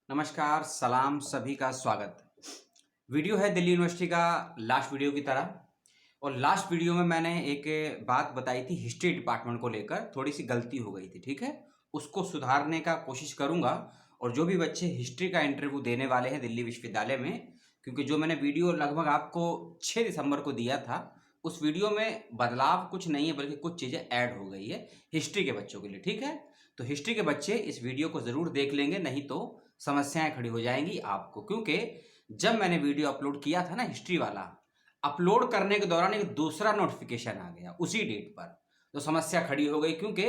नमस्कार, सलाम, सभी का स्वागत। वीडियो है दिल्ली यूनिवर्सिटी का लास्ट वीडियो की तरह। और लास्ट वीडियो में मैंने एक बात बताई थी हिस्ट्री डिपार्टमेंट को लेकर, थोड़ी सी गलती हो गई थी, ठीक है? उसको सुधारने का कोशिश करूंगा। और जो भी बच्चे हिस्ट्री का इंटरव्यू देने वाले हैं दिल्ली विश्वविद्यालय में, क्योंकि जो मैंने वीडियो लगभग आपको 6 दिसंबर को दिया था, उस वीडियो में बदलाव कुछ नहीं है बल्कि कुछ चीज़ें ऐड हो गई है हिस्ट्री के बच्चों के लिए, ठीक है? तो हिस्ट्री के बच्चे इस वीडियो को ज़रूर देख लेंगे, नहीं तो समस्याएं खड़ी हो जाएंगी आपको। क्योंकि जब मैंने वीडियो अपलोड किया था ना हिस्ट्री वाला, अपलोड करने के दौरान एक दूसरा नोटिफिकेशन आ गया उसी डेट पर, तो समस्या खड़ी हो गई। क्योंकि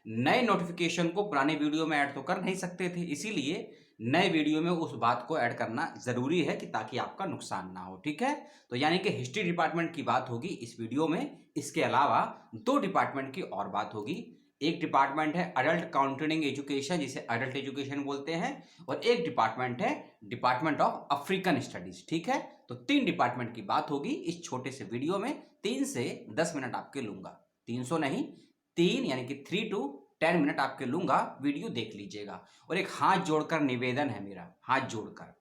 नए नोटिफिकेशन को पुराने वीडियो में ऐड तो कर नहीं सकते थे, इसीलिए नए वीडियो में उस बात को ऐड करना जरूरी है कि ताकि आपका नुकसान ना हो, ठीक है? तो यानी कि हिस्ट्री डिपार्टमेंट की बात होगी इस वीडियो में। इसके अलावा दो डिपार्टमेंट की और बात होगी। एक डिपार्टमेंट है अडल्ट काउंसलिंग एजुकेशन, जिसे अडल्ट एजुकेशन बोलते हैं, और एक डिपार्टमेंट है डिपार्टमेंट ऑफ अफ्रीकन स्टडीज, ठीक है? तो 3 डिपार्टमेंट की बात होगी इस छोटे से वीडियो में। 3 से 10 मिनट आपके लूंगा, 300 नहीं, 3 यानी कि 3 to 10 मिनट आपके लूंगा। वीडियो देख लीजिएगा। और एक हाथ जोड़कर निवेदन है मेरा, हाथ जोड़कर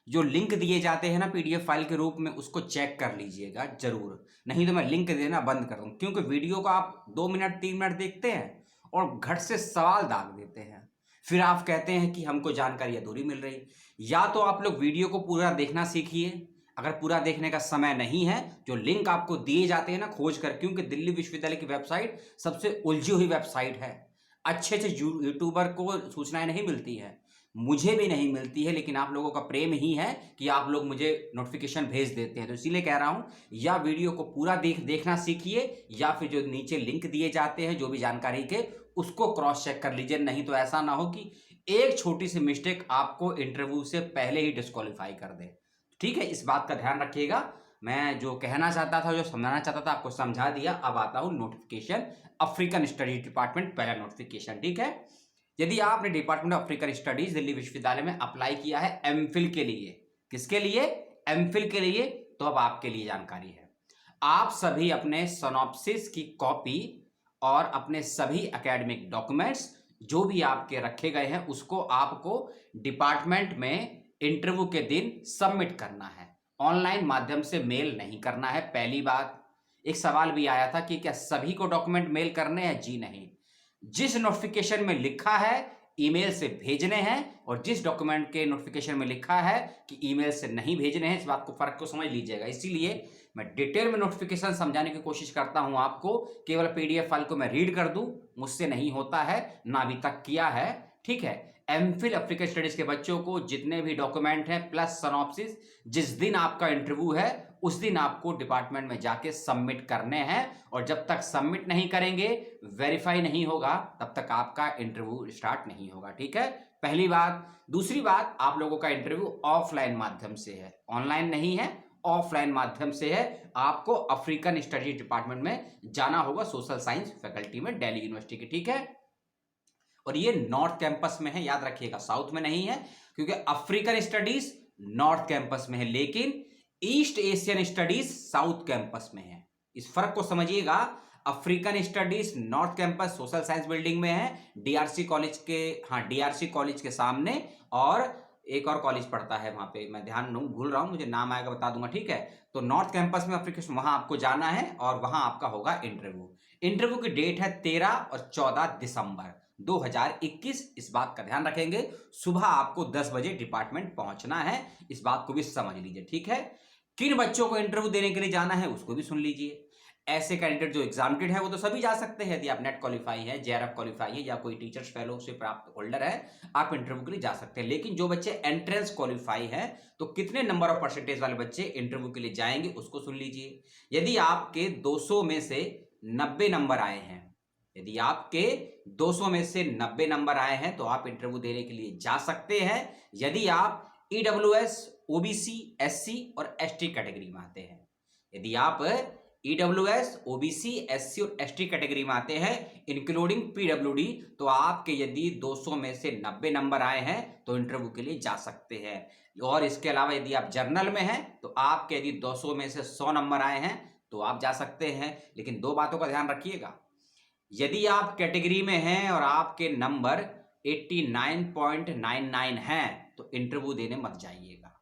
जो लिंक दिए जाते हैं ना पीडीएफ फाइल के रूप में, उसको चेक कर लीजिएगा जरूर, नहीं तो मैं लिंक देना बंद कर दूं। क्योंकि वीडियो को आप 2 मिनट 3 मिनट देखते हैं और घट से सवाल दाग देते हैं, फिर आप कहते हैं कि हमको जानकारी अधूरी मिल रही। या तो आप लोग वीडियो को पूरा देखना सीखिए, अगर पूरा देखने का समय नहीं है, जो लिंक आपको दिए जाते हैं ना खोज कर, क्योंकि दिल्ली विश्वविद्यालय की वेबसाइट सबसे उलझी हुई वेबसाइट है। अच्छे अच्छे यूट्यूबर को सूचनाएं नहीं मिलती है, मुझे भी नहीं मिलती है, लेकिन आप लोगों का प्रेम ही है कि आप लोग मुझे नोटिफिकेशन भेज देते हैं। तो इसीलिए कह रहा हूं, या वीडियो को पूरा देखना सीखिए, या फिर जो नीचे लिंक दिए जाते हैं जो भी जानकारी के, उसको क्रॉस चेक कर लीजिए। नहीं तो ऐसा ना हो कि एक छोटी सी मिस्टेक आपको इंटरव्यू से पहले ही डिस्क्वालीफाई कर दे, ठीक है? इस बात का ध्यान रखिएगा। मैं जो कहना चाहता था, जो समझाना चाहता था, आपको समझा दिया। अब आता हूं नोटिफिकेशन अफ्रीकन स्टडीज डिपार्टमेंट, पहला नोटिफिकेशन, ठीक है? यदि आपने department of African studies Delhi विश्वविद्यालय में अप्लाई किया है एमफिल के लिए, किसके लिए? एमफिल के लिए, तो अब आपके लिए जानकारी है। आप सभी अपने सिनॉप्सिस की कॉपी और अपने सभी एकेडमिक डॉक्यूमेंट्स जो भी आपके रखे गए हैं, उसको आपको डिपार्टमेंट में इंटरव्यू के दिन सबमिट करना है। ऑनलाइन माध्यम से मेल नहीं करना है, पहली बात। एक सवाल भी आया था कि क्या सभी को डॉक्यूमेंट मेल करने हैं? जी नहीं, जिस नोटिफिकेशन में लिखा है ईमेल से भेजने हैं, और जिस डॉक्यूमेंट के नोटिफिकेशन में लिखा है कि ईमेल से नहीं भेजने हैं, इस बात को फर्क को समझ लीजिएगा। इसीलिए मैं डिटेल में नोटिफिकेशन समझाने की कोशिश करता हूं आपको। केवल पीडीएफ फाइल को मैं रीड कर दूं, मुझसे नहीं होता है, ना अभी तक किया है, ठीक है? एमफिल अफ्रीकन स्टडीज के बच्चों को जितने भी डॉक्यूमेंट हैं प्लस सिनॉप्सिस, जिस दिन आपका इंटरव्यू है उस दिन आपको डिपार्टमेंट में जाके सबमिट करने हैं। और जब तक सबमिट नहीं करेंगे, वेरीफाई नहीं होगा, तब तक आपका इंटरव्यू स्टार्ट नहीं होगा, ठीक है? पहली बात। दूसरी बात, आप लोगों का इंटरव्यू ऑफलाइन माध्यम से है, ऑनलाइन नहीं है, ऑफलाइन माध्यम से है। आपको अफ्रीकन स्टडीज डिपार्टमेंट में जाना होगा, सोशल साइंस फैकल्टी में, दिल्ली यूनिवर्सिटी की, ठीक है? और ये नॉर्थ कैंपस में है, याद रखिएगा, साउथ में नहीं है। क्योंकि अफ्रीकन स्टडीज नॉर्थ कैंपस में है, लेकिन east Asian studies south campus में है। इस फर्क को समझिएगा। African studies north campus social science building में है, डीआरसी कॉलेज के, हाँ, डीआरसी कॉलेज के सामने। और एक और कॉलेज पड़ता है वहां पे, मैं ध्यान भूल रहा हूं, मुझे नाम आएगा बता दूंगा, ठीक है? तो नॉर्थ कैंपस में अफ्रीकन, वहां आपको जाना है और वहां आपका होगा इंटरव्यू। इंटरव्यू की डेट है 13 और 14 दिसंबर 2021। इस बात का ध्यान रखेंगे। सुबह आपको 10 बजे डिपार्टमेंट पहुंचना है, इस बात को भी समझ लीजिए, ठीक है? किन बच्चों को इंटरव्यू देने के लिए जाना है उसको भी सुन लीजिए। ऐसे कैंडिडेट जो एग्जामिनेड है वो तो सभी जा सकते हैं। यदि आप नेट क्वालिफाई है, जेआरएफ क्वालिफाई है, या कोई टीचर्स फेलोशिप प्राप्त होल्डर है, आप इंटरव्यू के लिए जा सकते हैं। लेकिन जो बच्चे एंट्रेंस क्वालिफाई है, तो कितने नंबर ऑफ परसेंटेज वाले बच्चे इंटरव्यू के लिए जाएंगे उसको सुन लीजिए। यदि आपके 200 में से 90 नंबर आए हैं, यदि आपके 200 में से 90 नंबर आए हैं, तो आप इंटरव्यू देने के लिए जा सकते हैं। यदि आप ईडब्ल्यूएस, ओबीसी, एससी और एसटी कैटेगरी में आते हैं, यदि आप ईडब्ल्यूएस, ओबीसी, एससी और एसटी कैटेगरी में आते हैं इंक्लूडिंग पीडब्ल्यूडी, तो आपके यदि 200 में से 90 नंबर आए हैं तो इंटरव्यू के लिए जा सकते हैं। और इसके अलावा यदि आप जर्नल में हैं, तो आपके यदि 200 में से 100 नंबर आए हैं तो आप जा सकते हैं। लेकिन दो बातों का ध्यान रखिएगा। यदि आप कैटेगरी में हैं और आपके नंबर 89.99 हैं तो इंटरव्यू देने मत जाइएगा।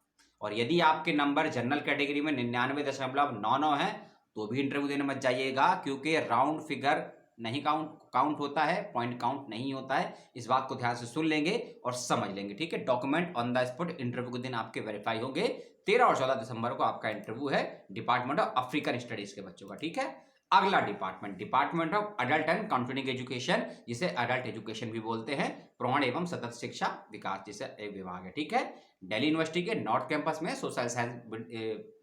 और यदि आपके नंबर जनरल कैटेगरी में 99.99 है तो भी इंटरव्यू देने मत जाइएगा, क्योंकि राउंड फिगर नहीं काउंट होता है, पॉइंट काउंट नहीं होता है। इस बात को ध्यान से सुन लेंगे और समझ लेंगे, ठीक है। Document on the spot interview के दिन आपके वेरीफाई होंगे। 13 और 14 दिसंबर को आपका इंटरव्यू है डिपार्टमेंट ऑफ अफ्रीकन स्टडीज के बच्चों का, ठीक है। अगला department of adult and continuing education, जिसे अडल्ट एजुकेशन भी बोलते हैं, प्रौढ़ एवं सतत शिक्षा विकास, जिसे एक विभाग है, ठीक है। दिल्ली यूनिवर्सिटी के नॉर्थ कैंपस में सोशल साइंस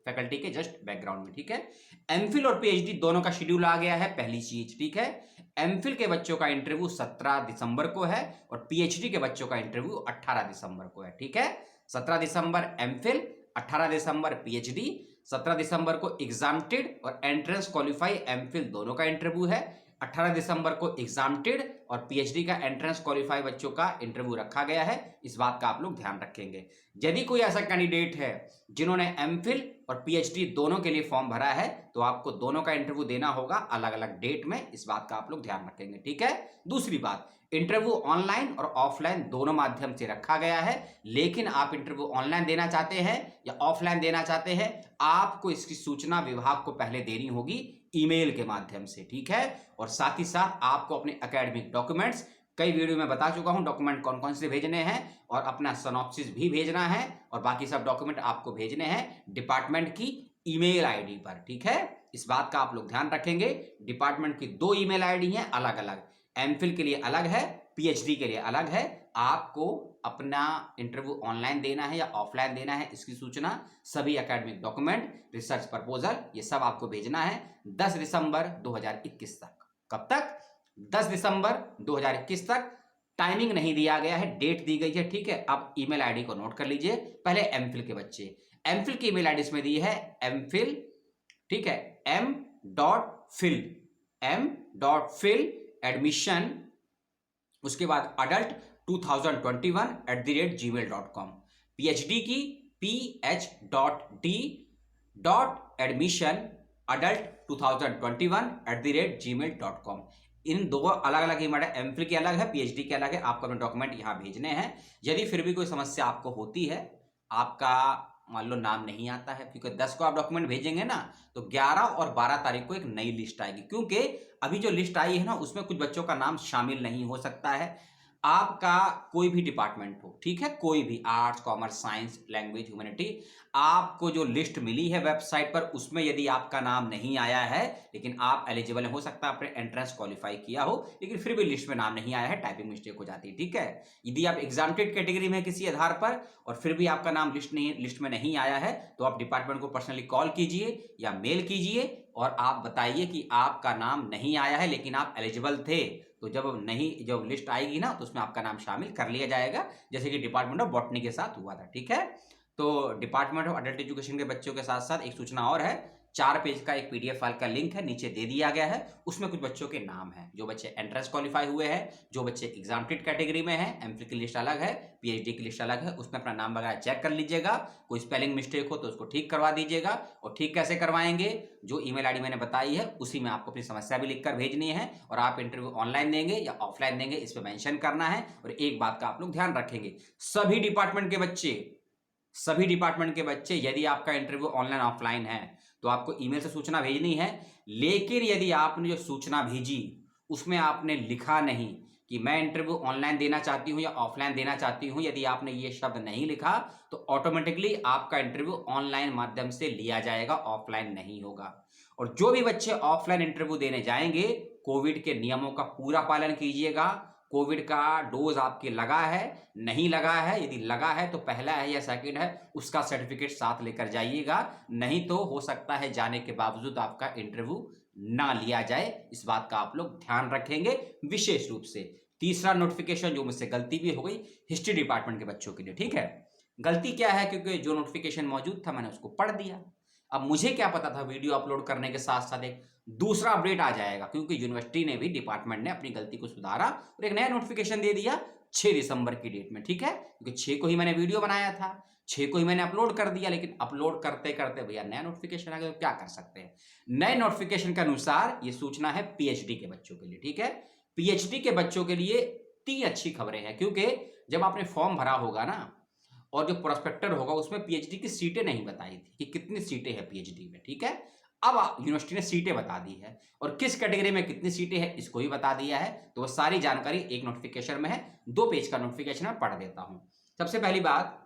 फैकल्टी के जस्ट बैकग्राउंड में, ठीक है। एमफिल और पीएचडी दोनों का शेड्यूल आ गया है, पहली चीज, ठीक है। एमफिल के बच्चों का इंटरव्यू 17 दिसंबर को है और पीएचडी के बच्चों का इंटरव्यू 18 दिसंबर को है, ठीक है। 17 दिसंबर एमफिल, 18 दिसंबर पीएचडी। 17 दिसंबर को एग्जाम्टेड और एंट्रेंस क्वालिफाई एमफिल दोनों का इंटरव्यू है। 18 दिसंबर को एग्जाम्टेड और पीएचडी का एंट्रेंस क्वालिफाई बच्चों का इंटरव्यू रखा गया है। इस बात का आप लोग ध्यान रखेंगे। यदि कोई ऐसा कैंडिडेट है जिन्होंने एमफिल और पीएचडी दोनों के लिए फॉर्म भरा है तो आपको दोनों का इंटरव्यू देना होगा अलग अलग डेट में। इस बात का आप लोग ध्यान रखेंगे, ठीक है। दूसरी बात, इंटरव्यू ऑनलाइन और ऑफलाइन दोनों माध्यम से रखा गया है, लेकिन आप इंटरव्यू ऑनलाइन देना चाहते हैं या ऑफलाइन देना चाहते हैं, आपको इसकी सूचना विभाग को पहले देनी होगी ईमेल के माध्यम से, ठीक है। और साथ ही साथ आपको अपने एकेडमिक डॉक्यूमेंट्स, कई वीडियो में बता चुका हूं डॉक्यूमेंट कौन कौन से भेजने हैं, और अपना सिनॉप्सिस भी भेजना है, और बाकी सब डॉक्यूमेंट आपको भेजने हैं डिपार्टमेंट की ईमेल आईडी पर, ठीक है। इस बात का आप लोग ध्यान रखेंगे। डिपार्टमेंट की 2 ईमेल आईडी हैं अलग अलग, एमफिल के लिए अलग है, पीएचडी के लिए अलग है। आपको अपना इंटरव्यू ऑनलाइन देना है या ऑफलाइन देना है, इसकी सूचना, सभी एकेडमिक डॉक्यूमेंट, रिसर्च प्रपोजल, ये सब आपको भेजना है 10 दिसंबर 2021 तक। कब तक? 10 दिसंबर 2021 तक। टाइमिंग नहीं दिया गया है, डेट दी गई है, ठीक है। अब ईमेल आईडी को नोट कर लीजिए। पहले एमफिल के बच्चे, एमफिल की ईमेल आईडी इसमें दी है एमफिल, ठीक है, m.fill एडमिशन, उसके बाद अडल्ट 2021@gmail.com। पीएचडी की ph.d.admission adult 2021@gmail.com। इन दो अलग अलग ईमेल है, एमफिल की अलग है, पीएचडी के अलग है। आपको अपने डॉक्यूमेंट यहां भेजने हैं। यदि फिर भी कोई समस्या आपको होती है, आपका मान लो नाम नहीं आता है, क्योंकि 10 को आप डॉक्यूमेंट भेजेंगे ना, तो 11 और 12 तारीख को एक नई लिस्ट आएगी, क्योंकि अभी जो लिस्ट आई है ना उसमें कुछ बच्चों का नाम शामिल नहीं हो सकता है। आपका कोई भी डिपार्टमेंट हो, ठीक है, कोई भी, arts, commerce, science, language, humanity, आपको जो लिस्ट मिली है वेबसाइट पर, उसमें यदि आपका नाम नहीं आया है, लेकिन आप एलिजिबल हो सकता है, आपने एंट्रेंस क्वालिफाई किया हो, लेकिन फिर भी लिस्ट में नाम नहीं आया है, टाइपिंग मिस्टेक हो जाती है, ठीक है। यदि आप एग्जाम्टेड कैटेगरी में किसी आधार पर और फिर भी आपका नाम लिस्ट में नहीं आया है, तो आप डिपार्टमेंट को पर्सनली कॉल कीजिए या मेल कीजिए और आप बताइए कि आपका नाम नहीं आया है लेकिन आप एलिजिबल थे। तो जब लिस्ट आएगी ना तो उसमें आपका नाम शामिल कर लिया जाएगा, जैसे कि डिपार्टमेंट ऑफ बॉटनी के साथ हुआ था, ठीक है। तो डिपार्टमेंट ऑफ अडल्ट एजुकेशन के बच्चों के साथ साथ एक सूचना और है, 4 पेज का एक पीडीएफ फाइल का लिंक है, नीचे दे दिया गया है। उसमें कुछ बच्चों के नाम हैं, जो बच्चे एंट्रेंस क्वालिफाई हुए हैं, जो बच्चे एग्जाम्टेड कैटेगरी में हैं, एमफिल की लिस्ट अलग है, पीएचडी की लिस्ट अलग है, उसमें अपना नाम वगैरह चेक कर लीजिएगा। कोई स्पेलिंग मिस्टेक हो तो उसको ठीक करवा दीजिएगा। और ठीक कैसे करवाएंगे? जो ईमेल आईडी मैंने बताई है उसी में आपको अपनी समस्या भी लिखकर भेजनी है, और आप इंटरव्यू ऑनलाइन देंगे या ऑफलाइन देंगे इस पर मेंशन करना है। और एक बात का आप लोग ध्यान रखेंगे, सभी डिपार्टमेंट के बच्चे यदि आपका इंटरव्यू ऑनलाइन ऑफलाइन है तो आपको ईमेल से सूचना भेजनी है, लेकिन यदि आपने जो सूचना भेजी उसमें आपने लिखा नहीं कि मैं इंटरव्यू ऑनलाइन देना चाहती हूं या ऑफलाइन देना चाहती हूं, यदि आपने ये शब्द नहीं लिखा तो ऑटोमेटिकली आपका इंटरव्यू ऑनलाइन माध्यम से लिया जाएगा, ऑफलाइन नहीं होगा। और जो भी बच्चे ऑफलाइन इंटरव्यू देने जाएंगे, कोविड के नियमों का पूरा पालन कीजिएगा। कोविड का डोज आपके लगा है, नहीं लगा है, यदि लगा है तो पहला है या सेकंड है उसका सर्टिफिकेट साथ लेकर जाइएगा, नहीं तो हो सकता है जाने के बावजूद आपका इंटरव्यू ना लिया जाए। इस बात का आप लोग ध्यान रखेंगे विशेष रूप से। तीसरा नोटिफिकेशन जो मुझसे गलती भी हो गई हिस्ट्री डिपार्टमेंट के बच्चों के लिए, ठीक है। गलती क्या है, क्योंकि जो नोटिफिकेशन मौजूद था मैंने उसको पढ़ दिया। अब मुझे क्या पता था वीडियो अपलोड करने के साथ साथ एक दूसरा अपडेट आ जाएगा, क्योंकि यूनिवर्सिटी ने भी, डिपार्टमेंट ने अपनी गलती को सुधारा और एक नया नोटिफिकेशन दे दिया 6 दिसंबर की डेट में, ठीक है। क्योंकि 6 को ही मैंने वीडियो बनाया था, 6 को ही मैंने अपलोड कर दिया, लेकिन अपलोड करते करते भैया नया नोटिफिकेशन आ गया, तो क्या कर सकते हैं। नए नोटिफिकेशन के अनुसार ये सूचना है पीएचडी के बच्चों के लिए, ठीक है। पीएचडी के बच्चों के लिए ही अच्छी खबरें हैं, क्योंकि जब आपने फॉर्म भरा होगा ना और जो प्रोस्पेक्टर होगा उसमें पीएचडी की सीटें नहीं बताई थी कि कितनी सीटें हैं पीएचडी में, ठीक है। अब यूनिवर्सिटी ने सीटें बता दी है और किस कैटेगरी में कितनी सीटें हैं इसको भी बता दिया है। तो वो सारी जानकारी एक नोटिफिकेशन में है, 2 पेज का नोटिफिकेशन मैं पढ़ देता हूं। सबसे पहली बात,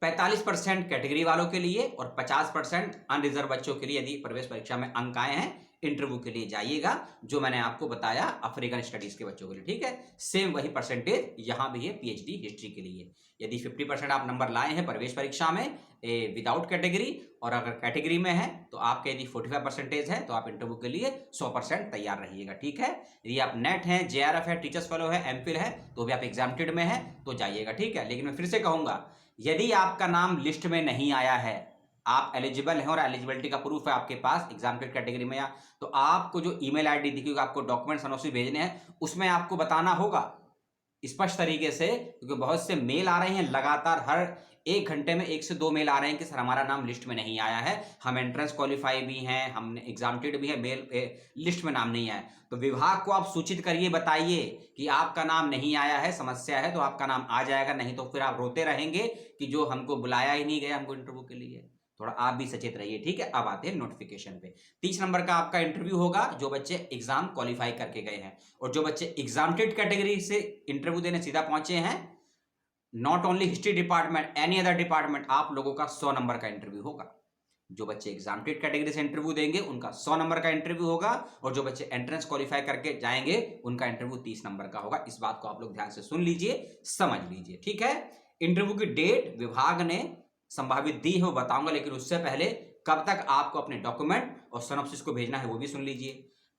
45% कैटेगरी वालों के लिए और 50% अनरिजर्व बच्चों के लिए यदि प्रवेश परीक्षा में अंक आए हैं इंटरव्यू के लिए जाइएगा, जो मैंने आपको बताया अफ्रीकन स्टडीज के बच्चों के लिए, ठीक है। सेम वही परसेंटेज यहां भी है पीएचडी हिस्ट्री के लिए। यदि 50% आप नंबर लाए हैं प्रवेश परीक्षा में विदाउट कैटेगरी, और अगर कैटेगरी में है तो आपके यदि 45% है तो आप इंटरव्यू के लिए 100% तैयार रहिएगा, ठीक है। यदि आप नेट है, जेआरएफ है, टीचर्स फेलो है, एमफिल है, तो भी आप एग्जामिनेटेड में है तो जाइएगा, ठीक है। लेकिन मैं फिर से कहूंगा, यदि आपका नाम लिस्ट में नहीं आया है, आप एलिजिबल हैं और एलिजिबिलिटी का प्रूफ है आपके पास एग्जामिनेटेड कैटेगरी में, या तो आपको जो ईमेल आईडी दिखेगी आपको डॉक्यूमेंट्स अनोसी भेजने हैं, उसमें आपको बताना होगा स्पष्ट तरीके से, क्योंकि बहुत से मेल आ रहे हैं लगातार, हर 1 घंटे में 1 से 2 मेल आ रहे हैं कि सर हमारा नाम लिस्ट में नहीं आया है, हम एंट्रेंस क्वालिफाई भी हैं, हमने एग्जामिनेटेड भी है, मेल लिस्ट में नाम नहीं आया। तो विभाग को आप सूचित करिए, बताइए कि आपका नाम नहीं आया है, समस्या है, तो आपका नाम आ जाएगा, नहीं तो फिर आप रोते रहेंगे कि जो हमको बुलाया ही नहीं गया हमको इंटरव्यू के लिए। थोड़ा आप भी सचेत रहिए, ठीक है। अब आते हैं नोटिफिकेशन पे। 30 नंबर का आपका इंटरव्यू होगा जो बच्चे एग्जाम क्वालिफाई करके गए हैं, और जो बच्चे एग्जामिनेटेड कैटेगरी से इंटरव्यू देने सीधा पहुंचे हैं, not only history department, any other department, आप लोगों का 100 नंबर का इंटरव्यू होगा। जो बच्चे एग्जामिनेटेड कैटेगरी से इंटरव्यू देंगे उनका 100 नंबर का इंटरव्यू होगा, और जो बच्चे एंट्रेंस क्वालिफाई करके जाएंगे उनका इंटरव्यू 30 नंबर का होगा। इस बात को आप लोग ध्यान से सुन लीजिए, समझ लीजिए, ठीक है। इंटरव्यू की डेट विभाग ने संभावित दी है वो बताऊंगा, लेकिन उससे पहले कब तक आपको अपने डॉक्यूमेंट और सिनॉप्सिस को भेजना है वो भी सुन लीजिए।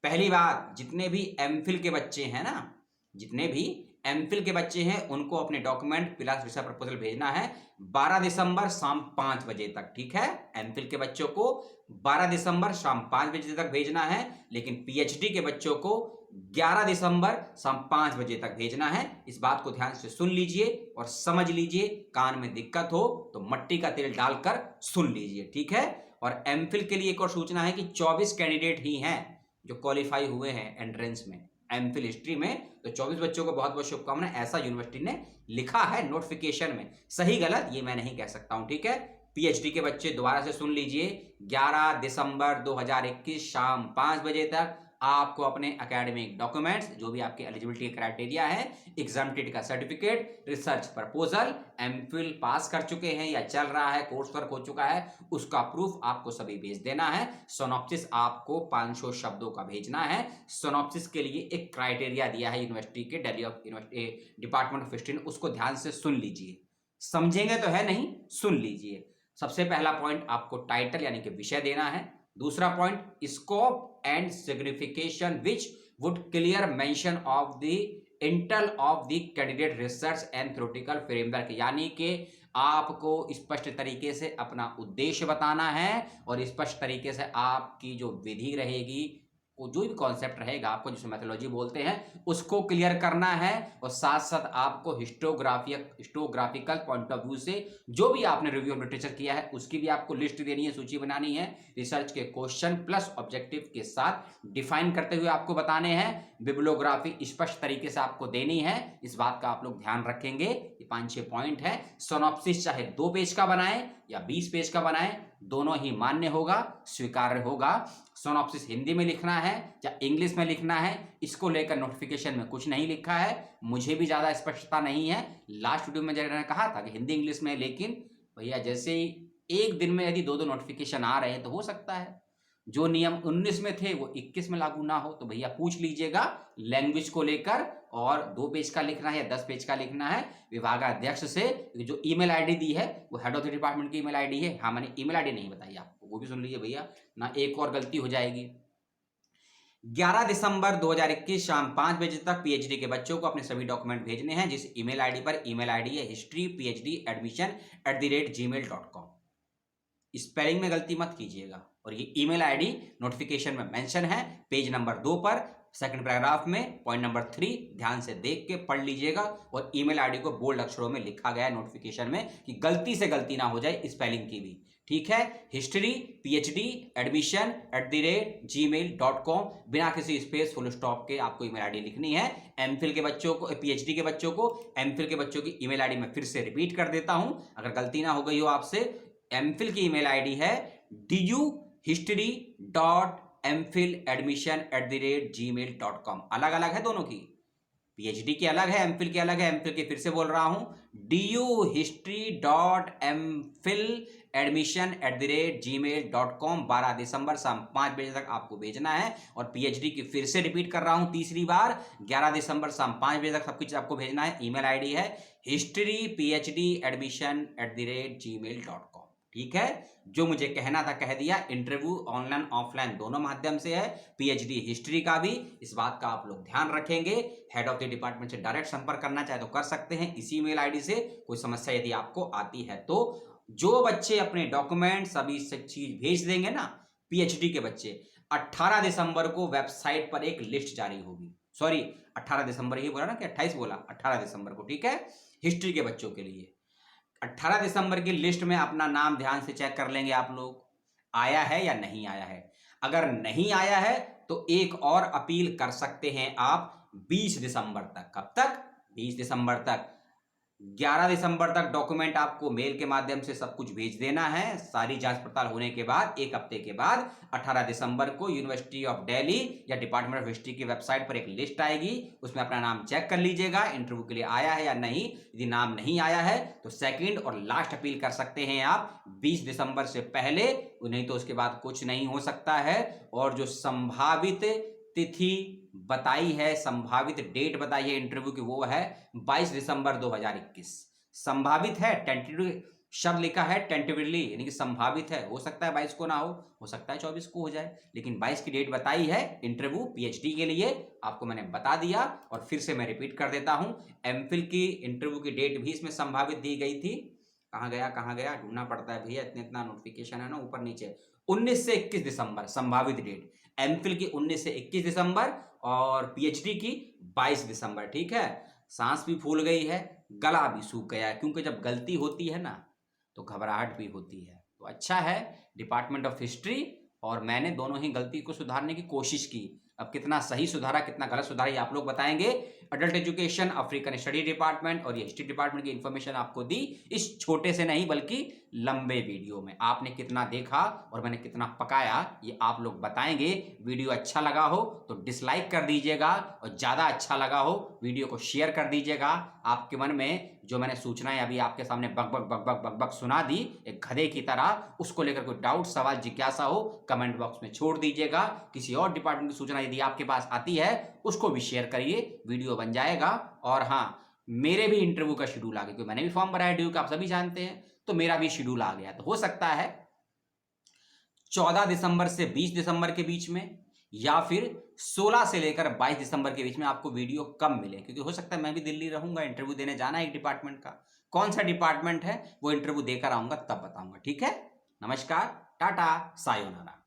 पहली बात, जितने भी एमफिल के बच्चे हैं ना, जितने भी एमफिल के बच्चे हैं उनको अपने डॉक्यूमेंट प्लस रिसर्च प्रपोजल भेजना है 12 दिसंबर शाम 5 बजे तक, ठीक है। एमफिल के बच्चों को 12 दिसंबर शाम 5 बजे तक भेजना है, लेकिन पीएचडी के बच्चों को 11 दिसंबर शाम 5 बजे तक भेजना है। इस बात को ध्यान से सुन लीजिए और समझ लीजिए, कान में दिक्कत हो तो मट्टी का तेल डालकर सुन लीजिए, ठीक है। और एमफिल के लिए एक और सूचना है कि 24 कैंडिडेट ही हैं जो क्वालिफाई हुए हैं एंट्रेंस में एमफिल हिस्ट्री में, तो 24 बच्चों को बहुत बहुत शुभकामनाएं, ऐसा यूनिवर्सिटी ने लिखा है नोटिफिकेशन में। सही गलत ये मैं नहीं कह सकता हूं, ठीक है। पीएचडी के बच्चे दोबारा से सुन लीजिए, 11 दिसंबर 2021 शाम 5 बजे तक आपको अपने एकेडमिक डॉक्यूमेंट्स, जो भी आपके एलिजिबिलिटी क्राइटेरिया है, एग्जामिनेटेड का सर्टिफिकेट, रिसर्च प्रपोजल, एमफिल पास कर चुके हैं या चल रहा है, कोर्स वर्क हो चुका है, उसका प्रूफ आपको सभी भेज देना है। सिनॉप्सिस आपको 500 शब्दों का भेजना है। सिनॉप्सिस के लिए एक क्राइटेरिया दिया है यूनिवर्सिटी के डिपार्टमेंट ऑफ हिस्ट्री ने, उसको ध्यान से सुन लीजिए, समझेंगे तो है नहीं, सुन लीजिए। सबसे पहला पॉइंट, आपको टाइटल यानी कि विषय देना है। दूसरा point, scope and signification which would clear mention of the Intel of the candidate research and theoretical framework, यानी कि आपको स्पष्ट तरीके से अपना उद्देश्य बताना है और स्पष्ट तरीके से आपकी जो विधि रहेगी, जो भी कॉन्सेप्ट रहेगा, आपको जिसे मेथोलॉजी बोलते हैं, उसको क्लियर करना है। और साथ साथ आपको हिस्टोग्राफिकल पॉइंट ऑफ व्यू से जो भी आपने रिव्यू ऑफ लिटरेचर किया है उसकी भी आपको लिस्ट देनी है, सूची बनानी है, रिसर्च के क्वेश्चन प्लस ऑब्जेक्टिव के साथ डिफाइन करते हुए आपको बताने हैं। बिब्लियोग्राफी स्पष्ट तरीके से आपको देनी है, इस बात का आप लोग ध्यान रखेंगे। ये 5-6 पॉइंट है। सिनॉप्सिस चाहे 2 पेज का बनाए या 20 पेज का बनाए, दोनों ही मान्य होगा, स्वीकार्य होगा। सिनॉप्सिस हिंदी में लिखना है या इंग्लिश में लिखना है, इसको लेकर नोटिफिकेशन में कुछ नहीं लिखा है, मुझे भी ज्यादा स्पष्टता नहीं है। लास्ट वीडियो में मैंने कहा था कि हिंदी इंग्लिश में, लेकिन भैया जैसे ही एक दिन में यदि 2-2 नोटिफिकेशन आ रहे हैं तो हो सकता है जो नियम 19 में थे वो 21 में लागू ना हो, तो भैया पूछ लीजिएगा लैंग्वेज को लेकर। और 2 पेज का लिखना है या 10 पेज का लिखना है, विभागाध्यक्ष से जो ईमेल आईडी दी है वो हेड ऑफ द डिपार्टमेंट की ईमेल आईडी है। हाँ, मैंने ईमेल आईडी नहीं बताई आपको, वो भी सुन लीजिए भैया, ना एक और गलती हो जाएगी। 11 दिसंबर 2021 शाम 5 बजे तक पीएचडी के बच्चों को अपने सभी डॉक्यूमेंट भेजने हैं, जिस ईमेल आईडी पर, ईमेल आईडी है historyphd@gmail.com। स्पेलिंग में गलती मत कीजिएगा, और ये ईमेल आईडी नोटिफिकेशन में मेंशन है पेज नंबर 2 पर। सेकंड पैराग्राफ में पॉइंट नंबर 3 ध्यान से देख के पढ़ लीजिएगा और ईमेल आईडी को बोल्ड अक्षरों में लिखा गया है नोटिफिकेशन में कि गलती से गलती ना हो जाए स्पेलिंग की भी। ठीक है, हिस्ट्री PhD admission@gmail.com, बिना किसी स्पेस फुल स्टॉप के आपको ईमेल आईडी लिखनी है। एमफिल के बच्चों को, PhD के बच्चों को, एमफिल के बच्चों की ईमेल आईडी मैं फिर से रिपीट कर देता हूं अगर गलती ना हो गई हो आपसे। एमफिल की ईमेल आईडी है duhistory.mfiladmission@gmail.com। अलग अलग है दोनों की, PhD की अलग है, एमफिल की अलग है। एमफिल की फिर से बोल रहा हूं, duhistory.mfiladmission@gmail.com। 12 दिसंबर शाम 5 बजे तक आपको भेजना है। और PhD की फिर से रिपीट कर रहा हूं तीसरी बार, 11 दिसंबर शाम 5 बजे तक सब कुछ आपको भेजना है। ईमेल आईडी है historyphd@gmail.com। ठीक है, जो मुझे कहना था कह दिया। इंटरव्यू ऑनलाइन ऑफलाइन दोनों माध्यम से है, PhD हिस्ट्री का भी। इस बात का आप लोग ध्यान रखेंगे। हेड ऑफ द डिपार्टमेंट से डायरेक्ट संपर्क करना चाहे तो कर सकते हैं इसी ईमेल आईडी से। कोई समस्या यदि आपको आती है तो जो बच्चे अपने डॉक्यूमेंट्स अभी से चीज भेज देंगे ना, PhD के बच्चे, 18 दिसंबर को वेबसाइट पर एक लिस्ट जारी होगी। सॉरी, 18 दिसंबर ही बोला ना कि 28 बोला, 18 दिसंबर को। ठीक है, हिस्ट्री के बच्चों के लिए 18 दिसंबर की लिस्ट में अपना नाम ध्यान से चेक कर लेंगे आप लोग, आया है या नहीं आया है। अगर नहीं आया है तो एक और अपील कर सकते हैं आप 20 दिसंबर तक। कब तक? 20 दिसंबर तक। 11 दिसंबर तक डॉक्यूमेंट आपको मेल के माध्यम से सब कुछ भेज देना है। सारी जांच पड़ताल होने के बाद एक हफ्ते के बाद 18 दिसंबर को यूनिवर्सिटी ऑफ दिल्ली या डिपार्टमेंट ऑफ हिस्ट्री की वेबसाइट पर एक लिस्ट आएगी, उसमें अपना नाम चेक कर लीजिएगा इंटरव्यू के लिए आया है या नहीं। यदि नाम नहीं आया है तो सेकंड और लास्ट अपील कर सकते हैं आप 20 दिसंबर से पहले, नहीं तो उसके बाद कुछ नहीं हो सकता है। और जो संभावित तिथि बताई है, संभावित डेट बताई है इंटरव्यू की, वो है 22 दिसंबर 2021। संभावित है, टेंटेटिव शब्द लिखा है, टेंटेटिवली यानी कि संभावित है। हो सकता है 22 को ना हो सकता है 24 को हो जाए, लेकिन 22 की डेट बताई है इंटरव्यू PhD के लिए। आपको मैंने बता दिया और फिर से मैं रिपीट कर देता हूं। एमफिल की इंटरव्यू की डेट भी इसमें संभावित दी गई थी। कहाँ गया, ढूंढना पड़ता है भैया, इतना नोटिफिकेशन है ना ऊपर नीचे। 19 से 21 दिसंबर संभावित डेट, एमफिल की 19 से 21 दिसंबर और PhD की 22 दिसंबर। ठीक है, सांस भी फूल गई है, गला भी सूख गया है, क्योंकि जब गलती होती है ना तो घबराहट भी होती है। तो अच्छा है, डिपार्टमेंट ऑफ हिस्ट्री और मैंने दोनों ही गलती को सुधारने की कोशिश की। अब कितना सही सुधारा कितना गलत सुधारा ये आप लोग बताएंगे। Adult education, African study department और ये हिस्ट्री डिपार्टमेंट की इंफॉर्मेशन आपको दी इस छोटे से नहीं बल्कि लंबे वीडियो में। आपने कितना देखा और मैंने कितना पकाया ये आप लोग बताएंगे। वीडियो अच्छा लगा हो तो डिसलाइक कर दीजिएगा और ज़्यादा अच्छा लगा हो वीडियो को शेयर कर दीजिएगा। आपके मन में जो मैंने सूचनाएं अभी आपके सामने बक सुना दी एक गधे की तरह, उसको लेकर कोई डाउट सवाल जिज्ञासा हो कमेंट बॉक्स में छोड़ दीजिएगा। किसी और डिपार्टमेंट की सूचना यदि आपके पास आती है उसको भी शेयर करिए, वीडियो बन जाएगा। और हाँ, मेरे भी इंटरव्यू का शेड्यूल आ गया, क्योंकि मैंने भी फॉर्म भरा है ड्यू का, आप सभी जानते हैं, तो मेरा भी शेड्यूल आ गया। तो हो सकता है 14 दिसंबर से 20 दिसंबर के बीच में या फिर 16 से लेकर 22 दिसंबर के बीच में आपको वीडियो कम मिले, क्योंकि हो सकता है मैं भी दिल्ली रहूंगा, इंटरव्यू देने जाना है एक डिपार्टमेंट का। कौन सा डिपार्टमेंट है वो इंटरव्यू देकर आऊंगा तब बताऊंगा। ठीक है, नमस्कार, टाटा, सायोनारा।